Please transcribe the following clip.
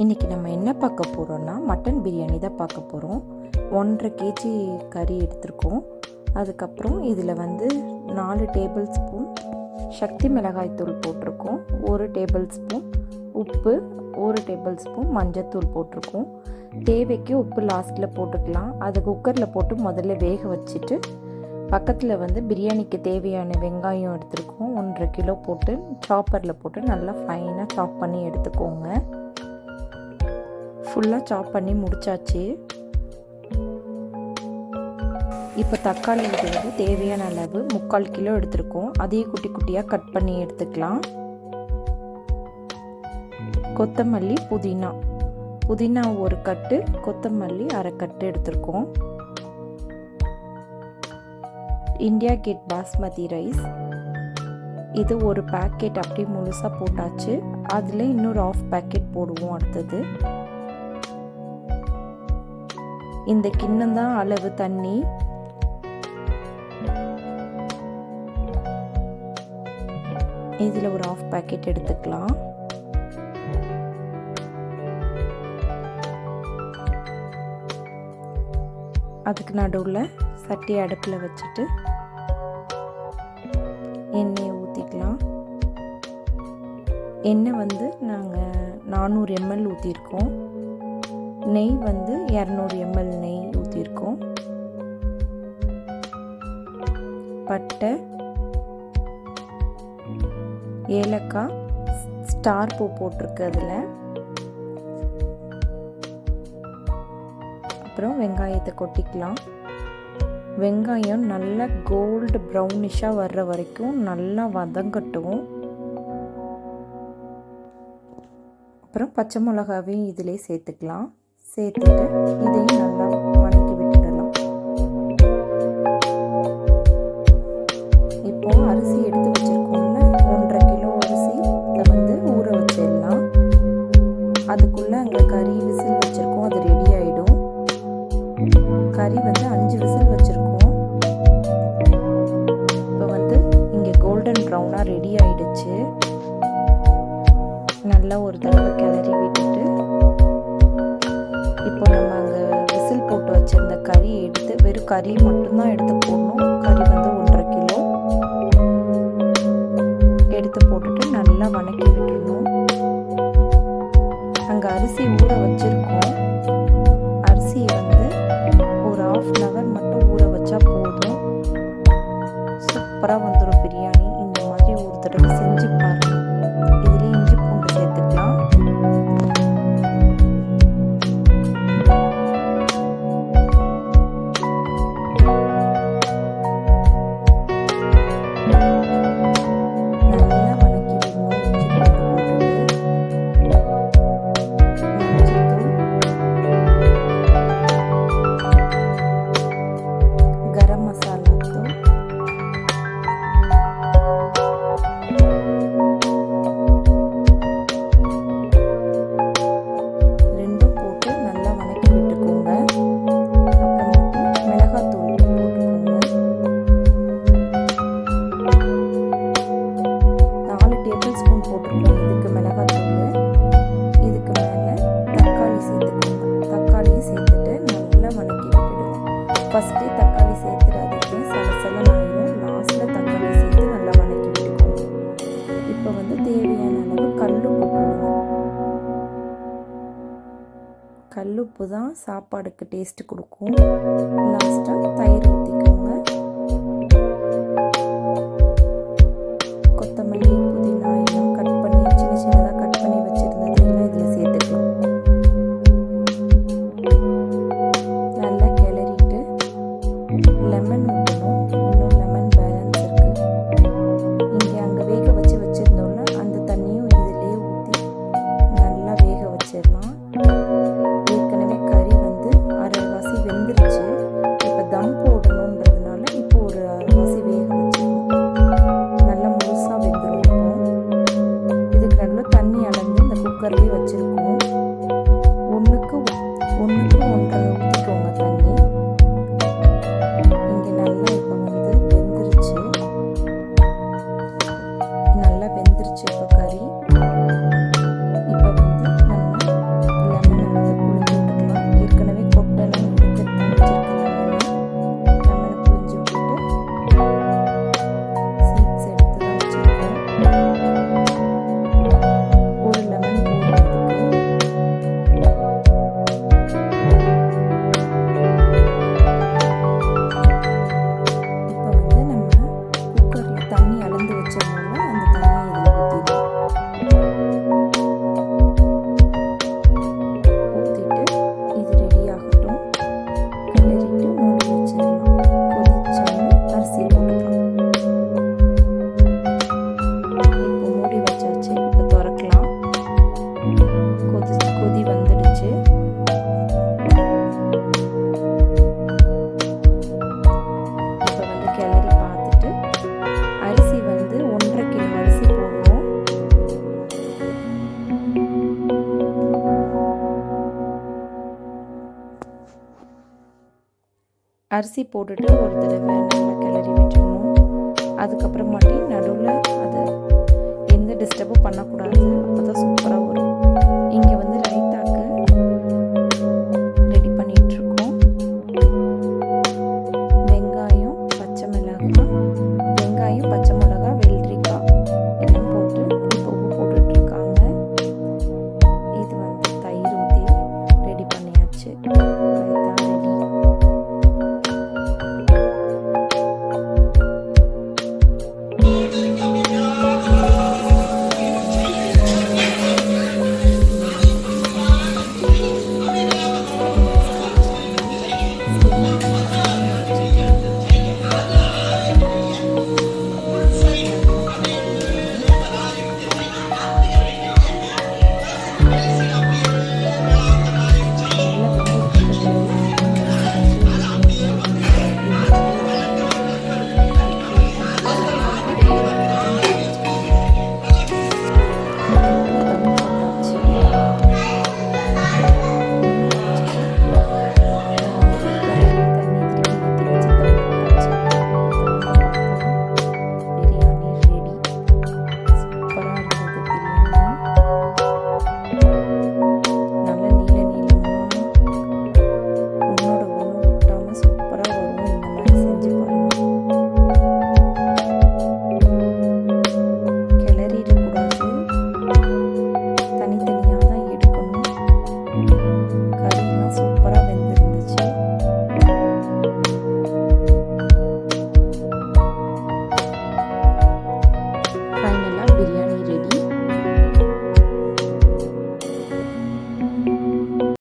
இன்றைக்கி நம்ம என்ன பார்க்க போகிறோன்னா மட்டன் பிரியாணி தான் பார்க்க போகிறோம். 1.5 kg கறி எடுத்திருக்கோம். அதுக்கப்புறம் இதில் 4 டேபிள் ஸ்பூன் சக்தி மிளகாய் தூள் போட்டிருக்கோம், 1 டேபிள் ஸ்பூன் உப்பு, 1 டேபிள் ஸ்பூன் மஞ்சத்தூள் போட்டிருக்கோம். தேவைக்கு உப்பு லாஸ்ட்டில் போட்டுக்கலாம். அதை குக்கரில் போட்டு முதல்ல வேக வச்சுட்டு பக்கத்தில் பிரியாணிக்கு தேவையான வெங்காயம் எடுத்துருக்கோம். 1.5 கிலோ போட்டு சாப்பரில் போட்டு நல்லா ஃபைனாக சாப் பண்ணி எடுத்துக்கோங்க. ஃபுல்லாக சாப் பண்ணி முடிச்சாச்சு. இப்போ தக்காளி இது தேவையான அளவு 3/4 கிலோ எடுத்துருக்கோம். அதையும் குட்டி குட்டியாக கட் பண்ணி எடுத்துக்கலாம். கொத்தமல்லி, புதினா 1 கட்டு, கொத்தமல்லி 1/2 கட்டு எடுத்துருக்கோம். இந்தியா கேட் பாஸ்மதி ரைஸ், இது 1 பேக்கெட் அப்படியே முழுசாக போட்டாச்சு. அதில் இன்னொரு 1/2 பேக்கெட் போடுவோம். அடுத்தது இந்த கிண்ணம் தான் அளவு தண்ணி. இதில் ஒரு 1/2 பேக்கெட் எடுத்துக்கலாம். அதுக்கு நடுவில் சட்டி அடுப்பில் வச்சுட்டு எண்ணெயை ஊற்றிக்கலாம். எண்ணெய் நாங்கள் 400 ml ஊற்றிருக்கோம். நெய் 200 ml நெய் ஊற்றிருக்கோம். பட்டை, ஏலக்காய், ஸ்டார் பூ போட்டிருக்கு அதில். அப்புறம் வெங்காயத்தை கொட்டிக்கலாம். வெங்காயம் நல்லா கோல்டு ப்ரௌனிஷாக வர்ற வரைக்கும் நல்லா வதங்கட்டும். அப்புறம் பச்சை மிளகாவையும் இதிலே சேர்த்துக்கலாம். சேர்த்துட்டு இதையும் நல்லா வதக்கி விட்டுடலாம். இப்போ அரிசி எடுத்து வச்சிருக்கோம்ல, 1.5 கிலோ அரிசி இதை ஊற வச்சிடலாம். அதுக்குள்ளே அங்கே கறி விசில் வச்சுருக்கோம், அது ரெடி ஆகிடும். கறி 5 விசில் வச்சுருக்கோம். இப்போ இங்கே கோல்டன் ப்ரௌனாக ரெடி ஆகிடுச்சு. நல்லா ஒரு தடவை கிளறி விட்டுட்டு இப்போ நம்ம அங்கே விசில் போட்டு வச்சிருந்த கறி எடுத்து, வெறும் கறி மட்டும்தான் எடுத்து போடணும். கறி 1.5 கிலோ எடுத்து போட்டுட்டு நல்லா வதக்கி விட்டுடணும். அங்கே அரிசி ஊற வச்சிருக்கோம். அரிசி ஒரு 1/2 hour மட்டும் ஊற வச்சா போதும். சூப்பராக வந்துடும் பிரியாணி. இந்த மாதிரி ஒரு தடவை செஞ்சு பாருங்க. இதுலேயே இஞ்சி பூண்டு சேர்த்துக்கலாம். நல்லா வதக்கி விடணும். இஞ்சி பூண்டு போட்டுட்டு மஞ்சத்தூள், கரம் மசாலா தூள், ரெண்டும் போட்டு நல்லா வதக்கி விட்டுக்கோங்க. அப்புறமேட்டு மிளகாத்தூள் போட்டுக்கோங்க. 4 டேபிள் ஸ்பூன் போட்டுருக்கோம் இதுக்கு மிளகாத்தூள். இதுக்கு மேலே தக்காளி சேர்த்துக்கோங்க. தக்காளியும் சேர்த்துட்டு நல்லா வதக்கி விட்டுடுங்க. ஃபஸ்ட்டே தக்காளி சேர்த்துடாதீங்க, சலசலன்னு ஆயிடும். லாஸ்ட்டில் தக்காளி சேர்த்து நல்லா வதக்கி விட்டுக்கோங்க. இப்போ தேவையான அளவு கல்லுப்பு போடுங்க. கல்லுப்பு தான் சாப்பாடுக்கு டேஸ்ட் கொடுக்கும். லாஸ்ட்டாக தயிர் ஊற்றிக்கோங்க. கொத்தமல்லி, புதினா எல்லாம் கட் பண்ணி சின்ன சின்னதாக கட் பண்ணி வச்சுருந்தது எல்லாம் இதில் சேர்த்துக்கலாம். நல்லா கிளறிட்டு லெமன் ஊற்றணும். இன்னும் லெமன் பேலன்ஸ் இருக்குது. இங்கே அங்கே வேக வச்சு வச்சுருந்தோம்ல, அந்த தண்ணியும் இதிலே ஊற்றி நல்லா வேக வச்சிடலாம். ஏற்கனவே கறி அரைவாசி வெந்துருச்சு. இப்போ தம் போடணுன்றதுனால இப்போ ஒரு அரைவாசி வேக வச்சுக்கணும். நல்லா முழுசாக வெந்துடும். இதுக்கு நடுவில் தண்ணி அளந்து இந்த குக்கர்லேயே வச்சுருக்கோம். 1க்கு 1.5 ஊற்றிக்கோங்க தண்ணி. இங்கே நல்லா இப்போ வெந்துருச்சு. நல்லா வெந்துருச்சு இப்போ கறி. இப்போ நம்ம அரிசி போட்டுட்டு ஒரு தடவை நல்லா கிளறி விட்டுடணும். அதுக்கப்புறமாட்டி நடுவில் அதை எந்த டிஸ்டர்பும் பண்ணக்கூடாது. அப்போ தான்